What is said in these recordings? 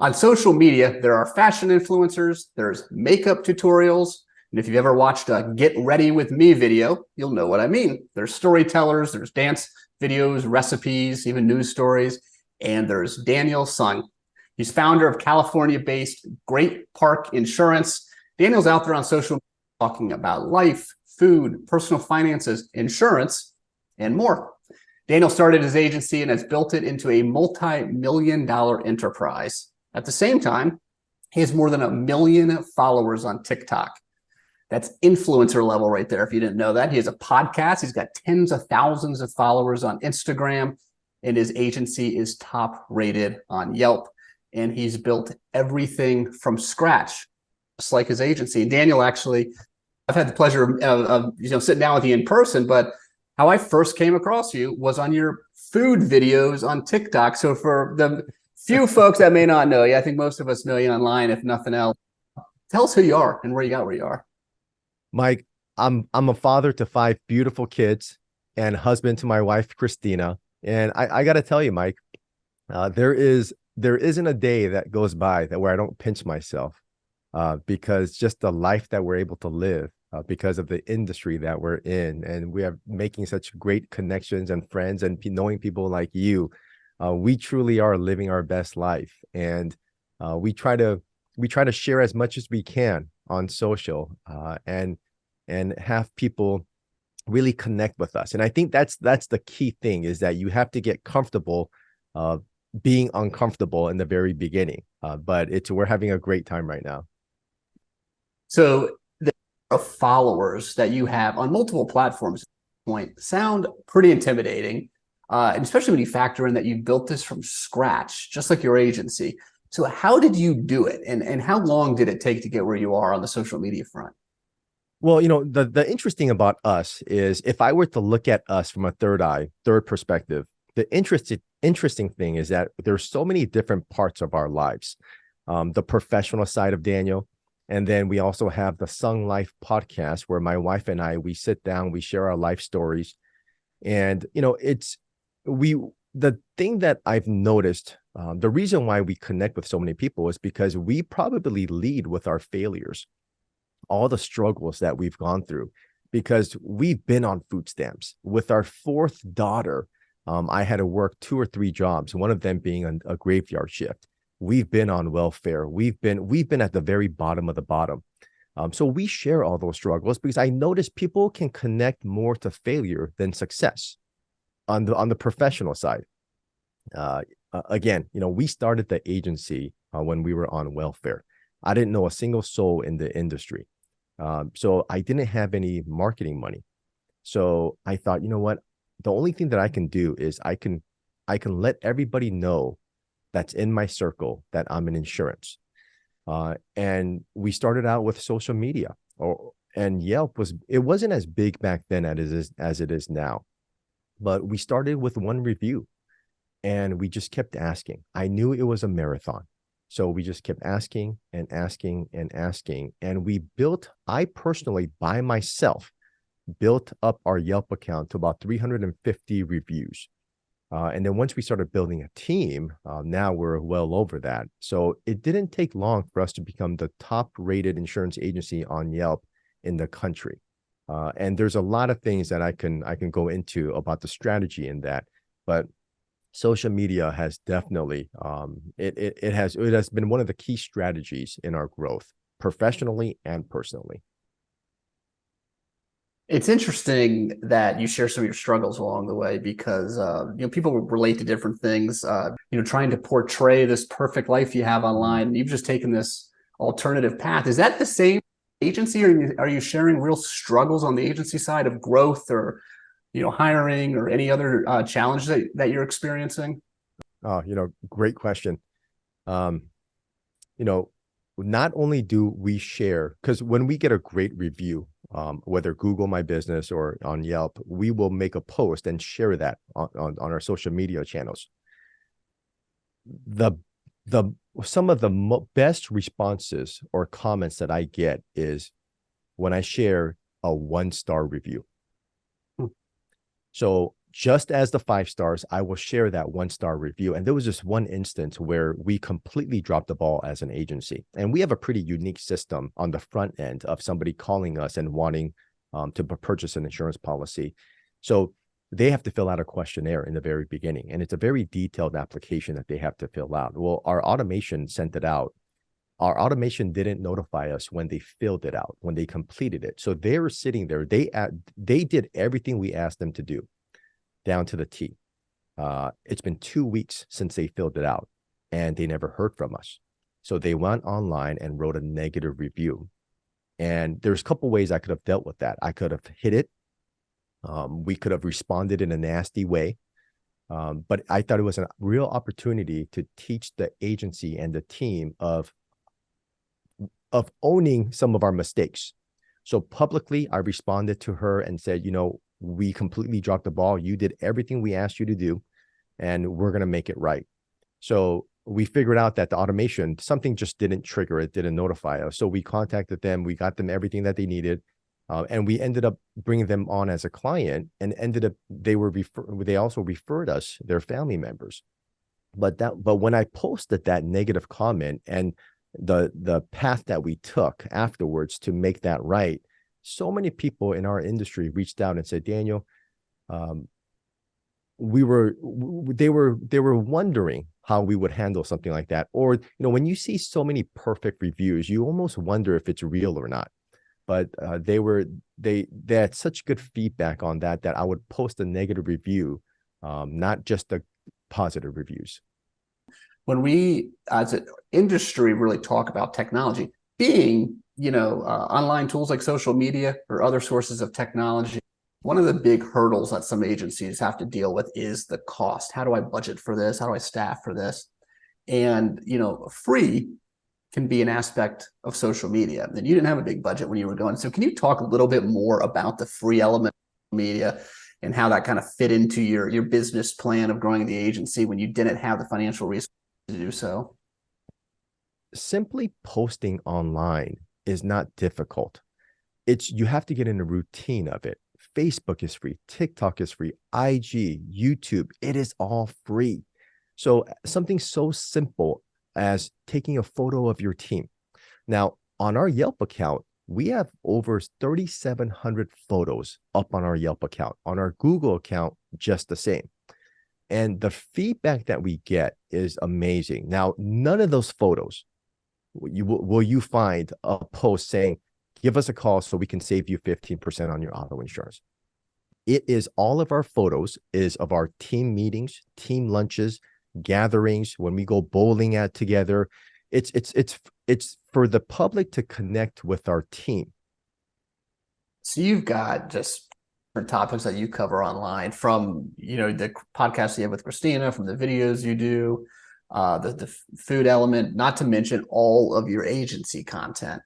On social media, there are fashion influencers, there's makeup tutorials, and if you've ever watched a Get Ready With Me video, you'll know what I mean. There's storytellers, there's dance videos, recipes, even news stories, and there's Daniel Seong. He's founder of California-based Great Park Insurance. Daniel's out there on social media talking about life, food, personal finances, insurance, and more. Daniel started his agency and has built it into a multi-million-dollar enterprise. At the same time, he has more than 1 million followers on TikTok. That's influencer level right there, if you didn't know that. He has a podcast. He's got tens of thousands of followers on Instagram, and his agency is top rated on Yelp. And he's built everything from scratch, just like his agency. And Daniel, actually, I've had the pleasure of sitting down with you in person, but how I first came across you was on your food videos on TikTok. So for the few folks that may not know you, I think most of us know you online, if nothing else. Tell us who you are and where you got where you are. Mike, I'm a father to 5 beautiful kids and husband to my wife, Christina. And I got to tell you, Mike, there isn't a day that goes by where I don't pinch myself because just the life that we're able to live because of the industry that we're in. And we are making such great connections and friends and knowing people like you. We truly are living our best life. And we try to share as much as we can on social and have people really connect with us. And I think that's the key thing, is that you have to get comfortable being uncomfortable in the very beginning. But we're having a great time right now. So the followers that you have on multiple platforms sound pretty intimidating, and especially when you factor in that you built this from scratch, just like your agency. So how did you do it? And how long did it take to get where you are on the social media front? Well, the interesting about us is, if I were to look at us from a third perspective, the interesting thing is that there's so many different parts of our lives. The professional side of Daniel, and then we also have the Seong Life podcast, where my wife and I, we sit down, we share our life stories. And, the thing that I've noticed, the reason why we connect with so many people is because we probably lead with our failures, all the struggles that we've gone through, because we've been on food stamps. With our 4th daughter, I had to work 2 or 3 jobs, one of them being a graveyard shift. We've been on welfare. We've been at the very bottom of the bottom. So we share all those struggles because I notice people can connect more to failure than success on the professional side. Again, we started the agency when we were on welfare. I didn't know a single soul in the industry. So I didn't have any marketing money. So I thought, you know what? The only thing that I can do is I can let everybody know that's in my circle that I'm in insurance. And we started out with social media, and Yelp wasn't as big back then as it is now. But we started with 1 review, and we just kept asking. I knew it was a marathon. So we just kept asking and asking and asking. And I personally, by myself, built up our Yelp account to about 350 reviews. And then once we started building a team, now we're well over that. So it didn't take long for us to become the top rated insurance agency on Yelp in the country. And there's a lot of things that I can go into about the strategy in that. But social media has definitely it has been one of the key strategies in our growth, professionally and personally. It's interesting that you share some of your struggles along the way, because people relate to different things. Trying to portray this perfect life you have online. You've just taken this alternative path. Is that the same agency, or are you sharing real struggles on the agency side of growth, or hiring, or any other challenges that you're experiencing? Oh, great question. Not only do we share, because when we get a great review, whether Google My Business or on Yelp, we will make a post and share that on our social media channels. Some of the best responses or comments that I get is when I share a 1-star review. So just as the 5 stars, I will share that 1-star review. And there was just one instance where we completely dropped the ball as an agency. And we have a pretty unique system on the front end of somebody calling us and wanting to purchase an insurance policy. So they have to fill out a questionnaire in the very beginning. And it's a very detailed application that they have to fill out. Well, our automation sent it out. Our automation didn't notify us when they filled it out, when they completed it. So they were sitting there. They did everything we asked them to do, down to the T. It's been 2 weeks since they filled it out, and they never heard from us. So they went online and wrote a negative review. And there's a couple ways I could have dealt with that. I could have hit it. We could have responded in a nasty way. But I thought it was a real opportunity to teach the agency and the team of owning some of our mistakes. So publicly, I responded to her and said, we completely dropped the ball. You did everything we asked you to do, and we're going to make it right. So we figured out that the automation, something just didn't trigger it, didn't notify us. So we contacted them. We got them everything that they needed. And we ended up bringing them on as a client, and they also referred us their family members. But when I posted that negative comment and the path that we took afterwards to make that right, so many people in our industry reached out and said, Daniel, they were wondering how we would handle something like that. Or, when you see so many perfect reviews, you almost wonder if it's real or not. But they had such good feedback on that I would post a negative review, not just the positive reviews. When we as an industry really talk about technology being, online tools like social media or other sources of technology, one of the big hurdles that some agencies have to deal with is the cost. How do I budget for this? How do I staff for this? And, free can be an aspect of social media. And you didn't have a big budget when you were going. So can you talk a little bit more about the free element of media and how that kind of fit into your business plan of growing the agency when you didn't have the financial resources to do so? Simply posting online is not difficult. You have to get in a routine of it. Facebook is free, TikTok is free, IG, YouTube, it is all free. So something so simple as taking a photo of your team. Now, on our Yelp account, we have over 3,700 photos up on our Yelp account. On our Google account, just the same. And the feedback that we get is amazing. Now, none of those photos will you find a post saying, give us a call so we can save you 15% on your auto insurance. It is all of our photos is of our team meetings, team lunches, gatherings, when we go bowling together. It's for the public to connect with our team. So you've got just different topics that you cover online, from the podcast you have with Christina, from the videos you do, the food element, not to mention all of your agency content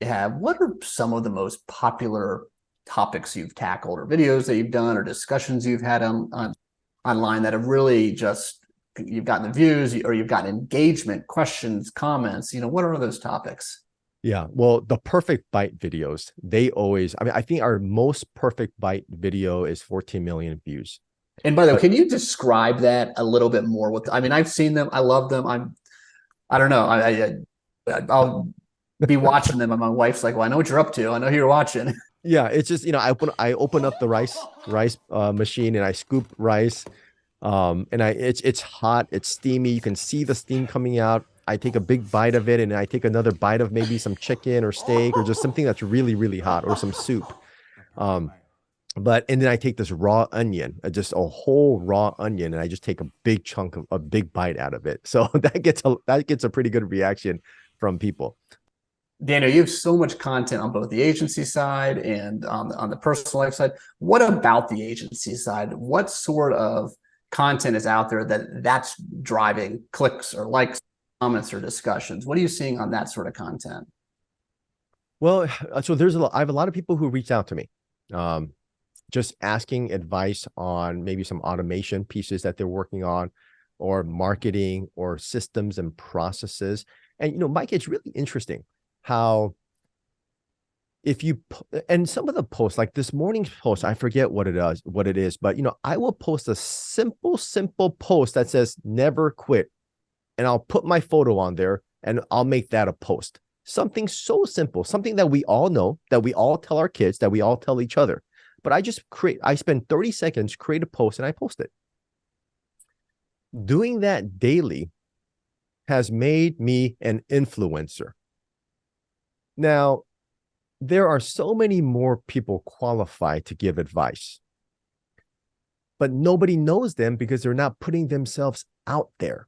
you have. What are some of the most popular topics you've tackled, or videos that you've done, or discussions you've had online that have really just, you've gotten the views, or you've gotten engagement, questions, comments? What are those topics? Yeah, well, the perfect bite videos, I think our most perfect bite video is 14 million views. And by the way, can you describe that a little bit more? I've seen them. I love them. I don't know. I'll be watching them, and my wife's like, well, I know what you're up to. I know who you're watching. Yeah, it's just, I open up the rice machine, and I scoop rice. And it's hot, it's steamy. You can see the steam coming out. I take a big bite of it, and I take another bite of maybe some chicken or steak or just something that's really, really hot, or some soup. And then I take this raw onion, just a whole raw onion, and I just take a big chunk of a big bite out of it. So that gets a pretty good reaction from people. Daniel, you have so much content on both the agency side and on the personal life side. What about the agency side? What sort of content is out there that's driving clicks or likes, comments, or discussions? What are you seeing on that sort of content? Well, so I have a lot of people who reach out to me, just asking advice on maybe some automation pieces that they're working on, or marketing, or systems and processes. And, Mike, it's really interesting how if you and some of the posts, like this morning's post, I forget what it is, but I will post a simple post that says never quit, and I'll put my photo on there and I'll make that a post. Something so simple, something that we all know, that we all tell our kids, that we all tell each other. But I spend 30 seconds, create a post, and I post it. Doing that daily has made me an influencer. Now, there are so many more people qualified to give advice, but nobody knows them because they're not putting themselves out there.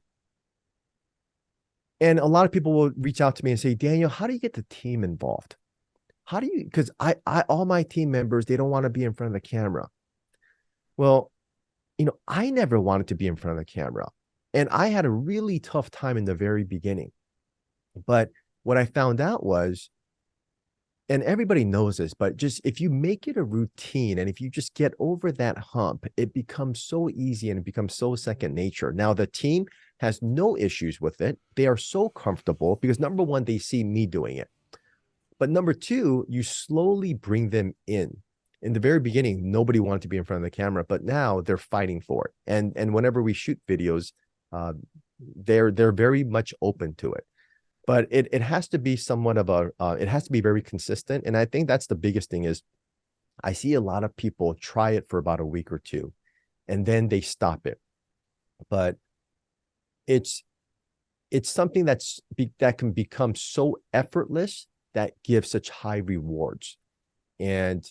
And a lot of people will reach out to me and say, Daniel, how do you get the team involved? How do you, because all my team members, they don't want to be in front of the camera. Well, I never wanted to be in front of the camera. And I had a really tough time in the very beginning. But what I found out was, and everybody knows this, but just if you make it a routine and if you just get over that hump, it becomes so easy and it becomes so second nature. Now, the team has no issues with it. They are so comfortable because number one, they see me doing it. But number two, you slowly bring them in. In the very beginning, nobody wanted to be in front of the camera, but now they're fighting for it. And whenever we shoot videos, they're very much open to it. But it has to be somewhat of it has to be very consistent. And I think that's the biggest thing is I see a lot of people try it for about a week or two, and then they stop it. But it's something that can become so effortless that gives such high rewards. And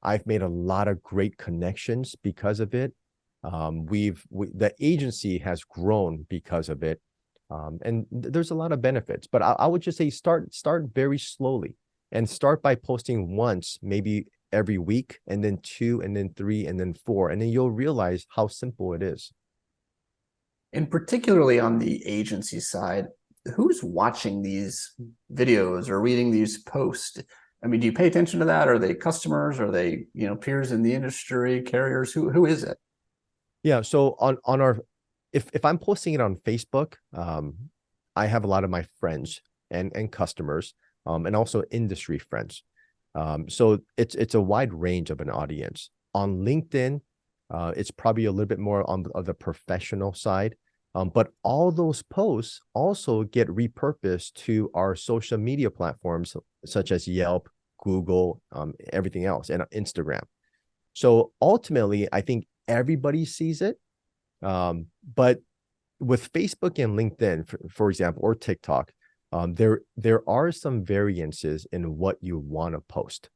I've made a lot of great connections because of it. The agency has grown because of it. And there's a lot of benefits, but I would just say start very slowly and start by posting once, maybe every week, and then 2, and then 3, and then 4, and then you'll realize how simple it is. And particularly on the agency side, who's watching these videos or reading these posts? I mean, do you pay attention to that? Are they customers? Are they, peers in the industry, carriers? Who is it? Yeah. So on our, if I'm posting it on Facebook, I have a lot of my friends and customers, and also industry friends. So it's a wide range of an audience. On LinkedIn, it's probably a little bit more on the professional side. But all those posts also get repurposed to our social media platforms, such as Yelp, Google, everything else, and Instagram. So ultimately, I think everybody sees it. But with Facebook and LinkedIn, for example, or TikTok, there are some variances in what you want to post.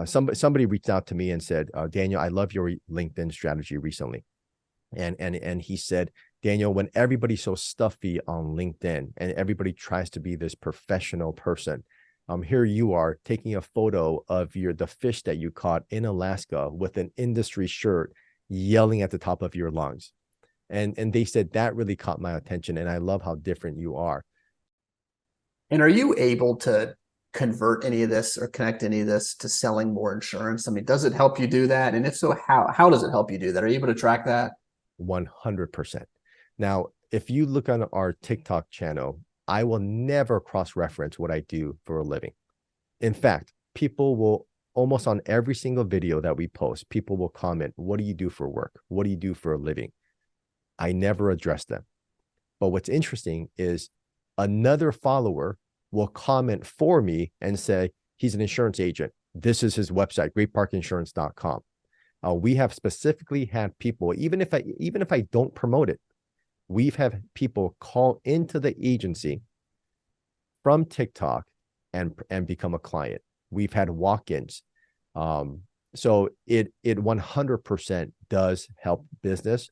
Somebody reached out to me and said, Daniel, I love your LinkedIn strategy recently. And he said, Daniel, when everybody's so stuffy on LinkedIn and everybody tries to be this professional person, here you are taking a photo of the fish that you caught in Alaska with an industry shirt, yelling at the top of your lungs. And they said that really caught my attention, and I love how different you are. And are you able to convert any of this or connect any of this to selling more insurance? I mean, does it help you do that? And if so, how does it help you do that? Are you able to track that? 100%. Now, if you look on our TikTok channel, I will never cross-reference what I do for a living. In fact, people will almost on every single video that we post, people will comment, what do you do for work? What do you do for a living? I never address them. But what's interesting is another follower will comment for me and say, he's an insurance agent. This is his website, greatparkinsurance.com. We have specifically had people, even if I don't promote it, we've had people call into the agency from TikTok and become a client. We've had walk-ins. So it 100% does help business.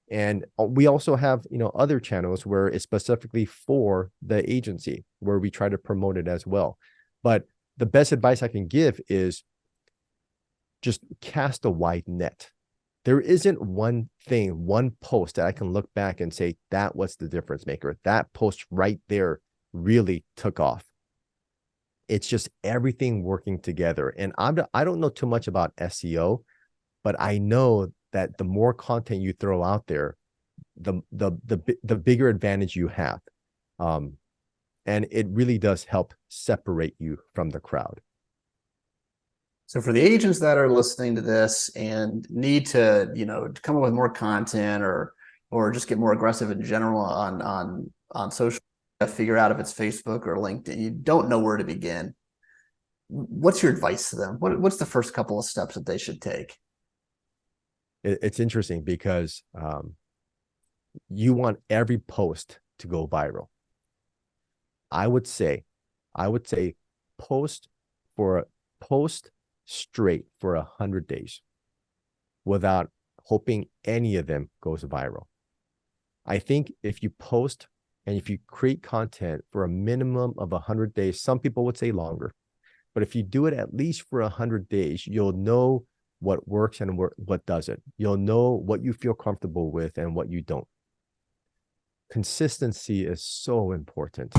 And we also have, other channels where it's specifically for the agency where we try to promote it as well. But the best advice I can give is just cast a wide net. There isn't one thing, one post that I can look back and say, that was the difference maker. That post right there really took off. It's just everything working together. And I don't know too much about SEO, but I know that the more content you throw out there, the bigger advantage you have. And it really does help separate you from the crowd. So for the agents that are listening to this and need to, to come up with more content or just get more aggressive in general on social media, figure out if it's Facebook or LinkedIn, you don't know where to begin. What's your advice to them? What's the first couple of steps that they should take? It's interesting because you want every post to go viral. I would say post straight for 100 days without hoping any of them goes viral. I think if you post and if you create content for a minimum of 100 days, some people would say longer, but if you do it at least for 100 days, you'll know what works and what doesn't. You'll know what you feel comfortable with and what you don't. Consistency is so important.